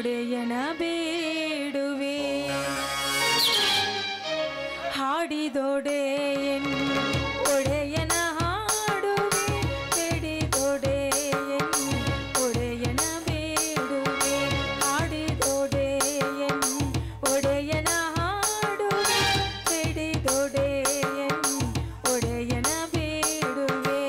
ಒಡೆಯನ ಬೇಡುವೆ ಹಾಡಿದೊಡೆಯನ್ ಒಡೆಯನ ಹಾಡುವೆ ಬೇಡಿದೊಡೆಯನ್ ಒಡೆಯನ ಬೇಡುವೆ ಹಾಡಿದೊಡೆಯನ್ ಒಡೆಯನ ಹಾಡುವೆ ಬೇಡಿದೊಡೆಯನ್ ಒಡೆಯನ ಬೇಡುವೆ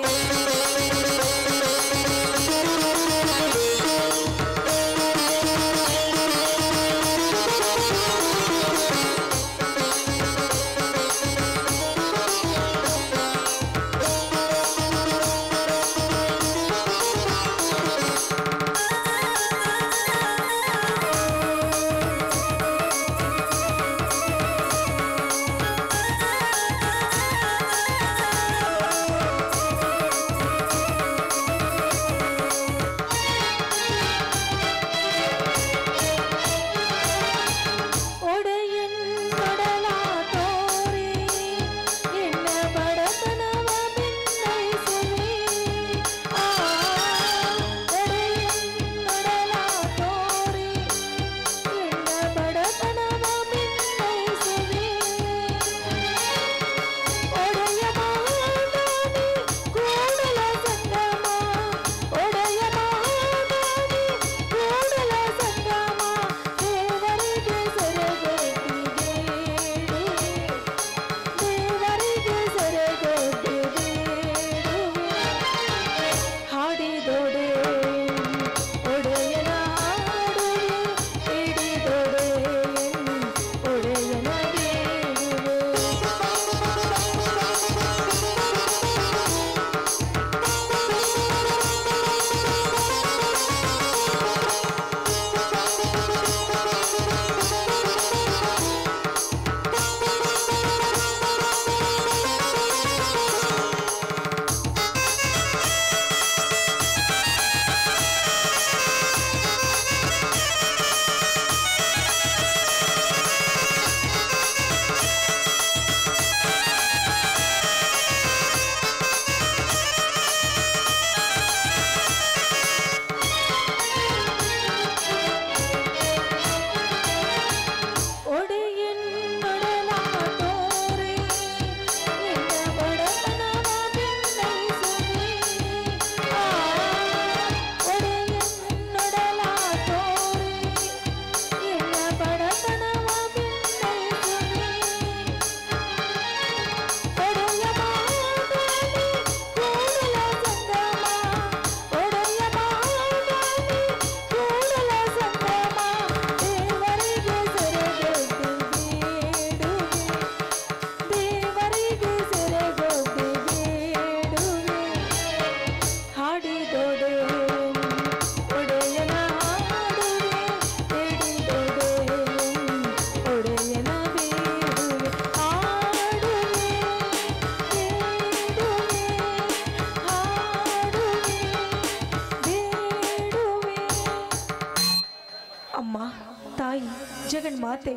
ಜಗನ್ಮಾತೆ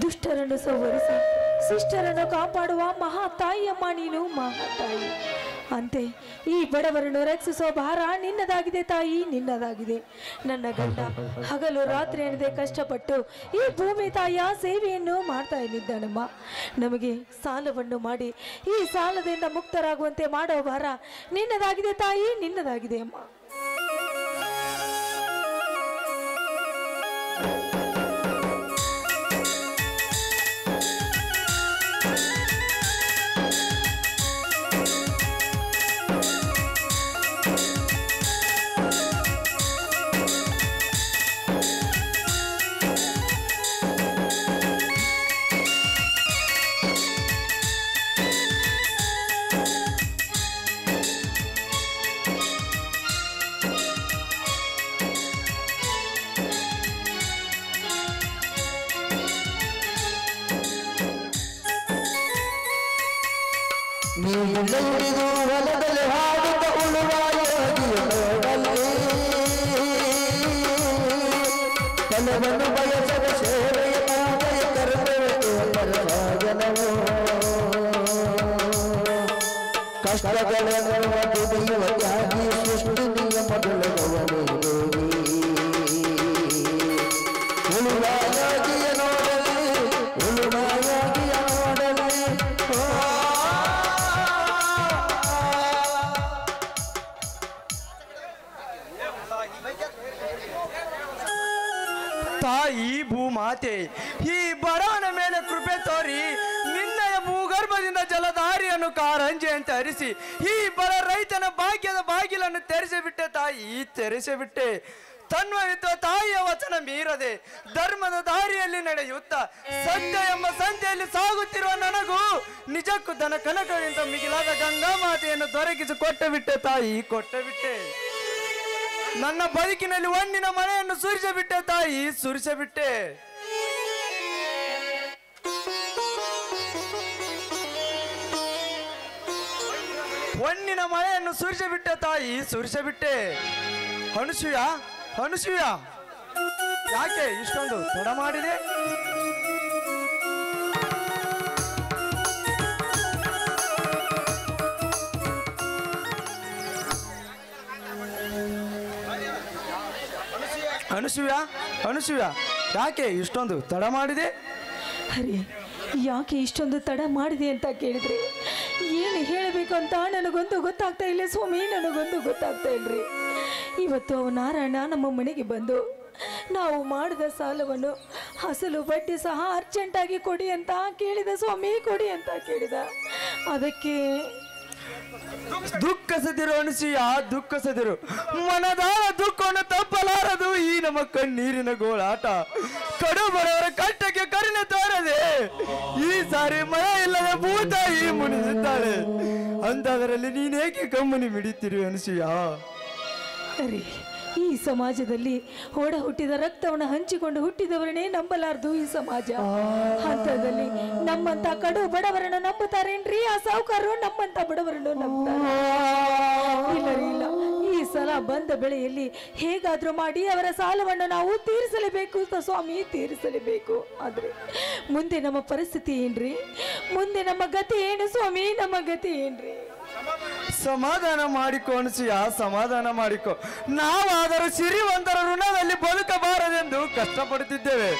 ದುಷ್ಟರನ್ನು ಸಂವರಿಸಿ ಶಿಷ್ಟರನ್ನು ಕಾಪಾಡುವ ಮಹಾ ತಾಯಿಯಮ್ಮ ನೀನು ಮಹಾ ತಾಯಿ ಅಂತೆ ಈ ಬಡವರನ್ನು ರಕ್ಷಿಸುವ ಭಾರ ನಿನ್ನದಾಗಿದೆ ತಾಯಿ ನಿನ್ನದಾಗಿದೆ ನನ್ನ ಗಂಡ ಹಗಲು ರಾತ್ರಿ ಎನ್ನದೆ ಕಷ್ಟಪಟ್ಟು ಈ ಭೂಮಿ ತಾಯಿಯ ಸೇವೆಯನ್ನು ಮಾಡ್ತಾ ಇದ್ದಾನಮ್ಮ ನಮಗೆ ಸಾಲವನ್ನು ಮಾಡಿ ಈ ಸಾಲದಿಂದ ಮುಕ್ತರಾಗುವಂತೆ ಮಾಡೋ ಭಾರ ನಿನ್ನದಾಗಿದೆ ತಾಯಿ ನಿನ್ನದಾಗಿದೆ ಅಮ್ಮ ಹೊಲದಲ್ಲಿ ಹಾಡುತ್ತ ಉಳುವ ಯೋಗಿಯ ನೋಡಲ್ಲಿ ಫಲವನ್ನು ಬಯಸದ ಸೇವೆಯ ಮಾತೆಯ ಕರ್ತವ್ಯವು ಕಷ್ಟಗಳನ್ನು ದುಡಿಯುವ ತ್ಯಾಗಿ ಸೃಷ್ಟಿ ನಿಯಮಗಳು ತಾಯಿ ಭೂಮಾತೆ, ಈ ಬಡವನ ಮೇಲೆ ಕೃಪೆ ತೋರಿ ನಿನ್ನಯ ಭೂಗರ್ಭದಿಂದ ಜಲಧಾರಿಯನ್ನು ಕಾರಂಜಿ ಅಂತ ಹರಿಸಿ ಈ ಬಡ ರೈತನ ಭಾಗ್ಯದ ಬಾಗಿಲನ್ನು ತೆರೆಸಿಬಿಟ್ಟೆ ತಾಯಿ, ತೆರೆಸಿಬಿಟ್ಟೆ. ತನ್ವವಿತ್ವ ತಾಯಿಯ ವಚನ ಮೀರದೆ ಧರ್ಮದ ದಾರಿಯಲ್ಲಿ ನಡೆಯುತ್ತಾ ಸತ್ಯ ಎಂಬ ಸಂತೆಯಲ್ಲಿ ಸಾಗುತ್ತಿರುವ ನನಗೂ ನಿಜಕ್ಕೂ ದನ ಕನಕಗಿಂತ ಮಿಗಿಲಾದ ಗಂಗಾ ಮಾತೆಯನ್ನು ದೊರಕಿಸಿ ಕೊಟ್ಟು ಬಿಟ್ಟೆ ತಾಯಿ, ಕೊಟ್ಟು ಬಿಟ್ಟೆ. ನನ್ನ ಬದುಕಿನಲ್ಲಿ ಹೊನ್ನಿನ ಮಳೆಯನ್ನು ಸುರಿಸಬಿಟ್ಟೆ ತಾಯಿ, ಸುರಿಸಬಿಟ್ಟೆ. ಹೊನ್ನಿನ ಮಳೆಯನ್ನು ಸುರಿಸಬಿಟ್ಟೆ ತಾಯಿ, ಸುರಿಸಬಿಟ್ಟೆ. ಅನುಸೂಯ, ಅನುಸೂಯ, ಯಾಕೆ ಇಷ್ಟೊಂದು ತಡ ಮಾಡಿದೆ? ಅನುಸೂಯ, ಅನುಸೂಯ, ಯಾಕೆ ಇಷ್ಟೊಂದು ತಡ ಮಾಡಿದೆ? ಅರೆ, ಯಾಕೆ ಇಷ್ಟೊಂದು ತಡ ಮಾಡಿದೆ ಅಂತ ಕೇಳಿದ್ರೆ ಏನು ಹೇಳಬೇಕು ಅಂತ ನನಗೊಂದು ಗೊತ್ತಾಗ್ತಾ ಇಲ್ಲ ಸ್ವಾಮಿ, ನನಗೊಂದು ಗೊತ್ತಾಗ್ತಾ ಇಲ್ರಿ. ಇವತ್ತು ನಾರಾಯಣ ನಮ್ಮ ಮನೆಗೆ ಬಂದು ನಾವು ಮಾಡಿದ ಸಾಲವನ್ನು ಅಸಲು ಬಡ್ಡಿ ಸಹ ಅರ್ಜೆಂಟಾಗಿ ಕೊಡಿ ಅಂತ ಕೇಳಿದ ಸ್ವಾಮಿ, ಕೊಡಿ ಅಂತ ಕೇಳಿದ. ಅದಕ್ಕೆ ದುಃಖಸದಿರು ಅನುಸೂಯ, ದುಃಖಸದಿರು. ಮನದಾಳ ದುಃಖವನ್ನು ತಪ್ಪಲಾರದು ಈ ನಮ್ಮ ಕಣ್ಣೀರಿನ ಗೋಳಾಟ. ಕಡು ಬಡವರ ಕಷ್ಟಕ್ಕೆ ಕರುಣೆ ತೋರದೆ ಈ ಸಾರಿ ಮಳೆ ಇಲ್ಲದೆ ಭೂತಾಯಿ ಮುನಿದಿದ್ದಾಳೆ. ಅಂತಾದರಲ್ಲಿ ನೀನೇಕೆ ಕಮ್ಮನಿ ಮಿಡಿತೀರಿ ಅನುಸೂಯ? ಅರೆ, ಈ ಸಮಾಜದಲ್ಲಿ ಓಡ ಹುಟ್ಟಿದ ರಕ್ತವನ್ನು ಹಂಚಿಕೊಂಡು ಹುಟ್ಟಿದವರನ್ನೇ ನಂಬಲಾರದು ಈ ಸಮಾಜ. ಹಂತದಲ್ಲಿ ನಮ್ಮಂತ ಕಡು ಬಡವರನ್ನು ನಂಬುತ್ತಾರೇನ್ರಿ? ಆ ಸಾಹುಕಾರರು ನಮ್ಮಂತ ಬಡವರನ್ನು ನಂಬುತ್ತಾರೆ? ಇಲ್ಲ ಇಲ್ಲ, ಈ ಸಲ ಬಂದ ಬೆಳೆಯಲ್ಲಿ ಹೇಗಾದ್ರೂ ಮಾಡಿ ಅವರ ಸಾಲವನ್ನು ನಾವು ತೀರಿಸಲೇಬೇಕು ಸ್ವಾಮಿ, ತೀರಿಸಲೇಬೇಕು. ಆದ್ರೆ ಮುಂದೆ ನಮ್ಮ ಪರಿಸ್ಥಿತಿ ಏನ್ರಿ? ಮುಂದೆ ನಮ್ಮ ಗತಿ ಏನು ಸ್ವಾಮಿ? ನಮ್ಮ ಗತಿ ಏನ್ರಿ? ಸಮಾಧಾನ ಮಾಡಿಕೊ ಅನುಸೂಯ, ಸಮಾಧಾನ ಮಾಡಿಕೊ. ನಾವಾದರೂ ಸಿರಿವಂತರ ಋಣದಲ್ಲಿ ಬದುಕಬಾರದೆಂದು ಕಷ್ಟಪಡುತ್ತಿದ್ದೇವೆ.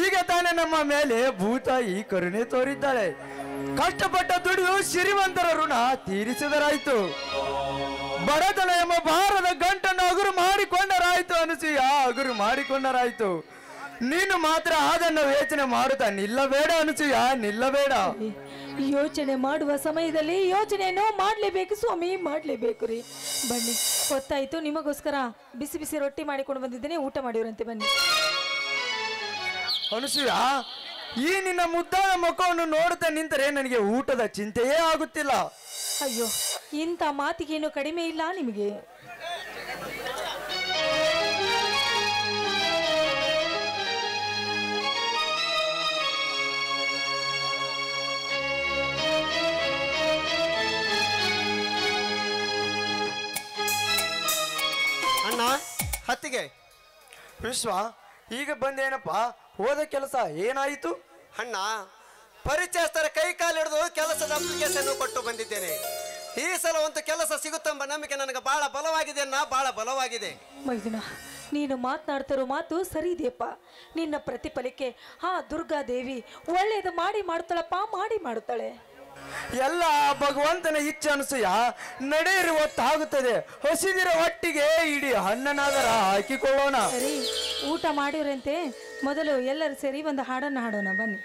ಈಗ ತಾನೇ ನಮ್ಮ ಮೇಲೆ ಭೂತಾಯಿ ಕರುಣೆ ತೋರಿದ್ದಾಳೆ. ಕಷ್ಟಪಟ್ಟ ದುಡಿದು ಸಿರಿವಂತರ ಋಣ ತೀರಿಸಿದರಾಯ್ತು. ಬಡತನ ಎಂಬ ಭಾರದ ಗಂಟನ್ನು ಹಗುರು ಮಾಡಿಕೊಂಡರಾಯ್ತು ಅನುಸೂಯ, ಹಗುರು ಮಾಡಿಕೊಂಡರಾಯ್ತು. ನೀನು ಮಾತ್ರ ಅದನ್ನು ಯೋಚನೆ ಮಾಡುತ್ತಾ ನಿಲ್ಲಬೇಡ ಅನುಸೂಯ, ನಿಲ್ಲಬೇಡ. ಯೋಚನೆ ಮಾಡುವ ಸಮಯದಲ್ಲಿ ಯೋಚನೆಯನ್ನು ಮಾಡಲೇಬೇಕು ಸ್ವಾಮಿ, ಮಾಡಲೇಬೇಕು ರೀ. ಬನ್ನಿ, ಹೊತ್ತಾಯ್ತು. ನಿಮಗೋಸ್ಕರ ಬಿಸಿ ಬಿಸಿ ರೊಟ್ಟಿ ಮಾಡಿಕೊಂಡು ಬಂದಿದ್ದೇನೆ, ಊಟ ಮಾಡಿವ್ರಂತೆ, ಬನ್ನಿ. ಅನುಸೂಯ, ಈ ನಿನ್ನ ಮುದ್ದಾದ ಮುಖವನ್ನು ನೋಡುತ್ತಾ ನಿಂತರೆ ನನಗೆ ಊಟದ ಚಿಂತೆಯೇ ಆಗುತ್ತಿಲ್ಲ. ಅಯ್ಯೋ, ಇಂಥ ಮಾತಿಗೇನು ಕಡಿಮೆ ಇಲ್ಲ ನಿಮಗೆ. ಅಣ್ಣ, ಹತ್ತಿಗೆ ವಿಶ್ವ, ಈಗ ಬಂದೇನಪ್ಪ? ಹೋದ ಕೆಲಸ ಏನಾಯಿತು? ಅಣ್ಣ, ಪರಿಚಯಸ್ಥರ ಕೈ ಕಾಲಿಡಿದು ಕೆಲಸದ ಅಪ್ಲಿಕೇಶನ್ ಕೊಟ್ಟು ಬಂದಿದ್ದೇನೆ. ಈ ಸಲ ಒಂದು ಕೆಲಸ ಸಿಗುತ್ತೆಂಬ ನಂಬಿಕೆ ನನಗೆ ಬಹಳ ಬಲವಾಗಿದೆ ಅಣ್ಣ, ಬಹಳ ಬಲವಾಗಿದೆ. ಮೈದುನ, ನೀನು ಮಾತನಾಡ್ತಿರೋ ಮಾತು ಸರಿ ಇದೆಯಪ್ಪ. ನಿನ್ನ ಪ್ರತಿಫಲಕ್ಕೆ ಆ ದುರ್ಗಾದೇವಿ ಒಳ್ಳೆಯದು ಮಾಡುತ್ತಾಳಪ್ಪ, ಮಾಡುತ್ತಾಳೆ. ಎಲ್ಲ ಭಗವಂತನ ಇಚ್ಛೆ ಅನುಸೂಯ. ನಡೆಯಿರುವ ಹೊತ್ತಾಗುತ್ತದೆ. ಹಸಿದಿರ ಒಟ್ಟಿಗೆ ಇಡೀ ಹಣ್ಣನಾದರ ಹಾಕಿಕೊಳ್ಳೋಣ. ಸರಿ, ಊಟ ಮಾಡಿವ್ರಂತೆ. ಮೊದಲು ಎಲ್ಲರೂ ಸೇರಿ ಒಂದು ಹಾಡನ್ನು ಹಾಡೋಣ, ಬನ್ನಿ.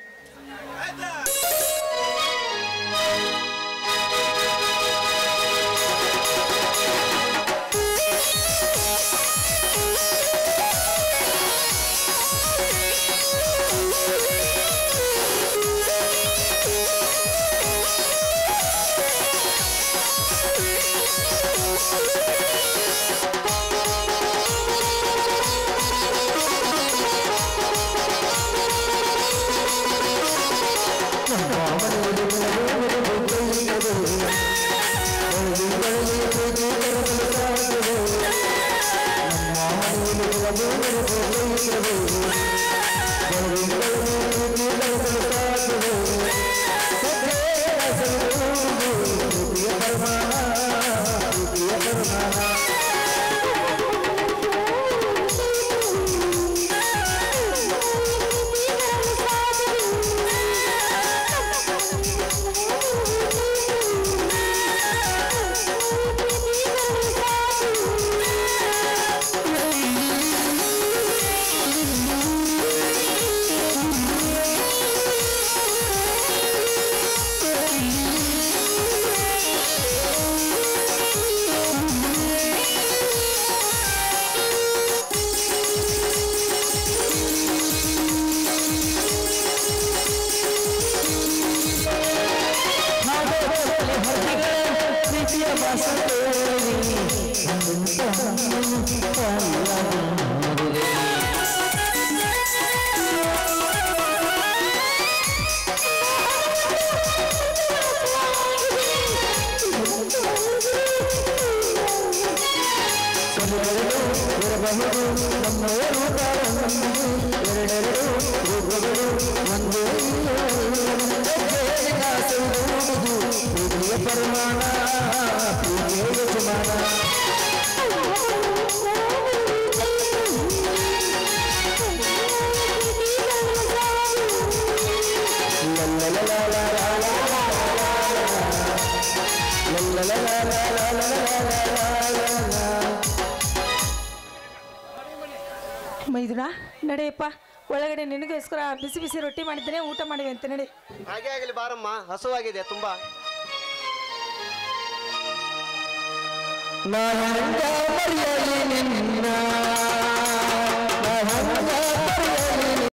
ಎರಡೆರಡು ರೂಪಗಳು ಒಂದೇ ಪ್ರೀತಿಯ ಪರಿಮಾಣ ಪ್ರೀತಿಯ ಯಜಮಾನ ಮೈದುನ ನಡೆಯಪ್ಪ, ಒಳಗಡೆ ನಿನಗೋಸ್ಕರ ಬಿಸಿ ಬಿಸಿ ರೊಟ್ಟಿ ಮಾಡಿದ್ದೇನೆ, ಊಟ ಮಾಡಿವೆ ಅಂತ ನಡೆ. ಹಾಗೆ ಆಗಲಿ ಬಾರಮ್ಮ, ಹಸುವಾಗಿದೆ ತುಂಬಾ. ನಾನು ಮರೆಯಲಿ ನಿನ್ನ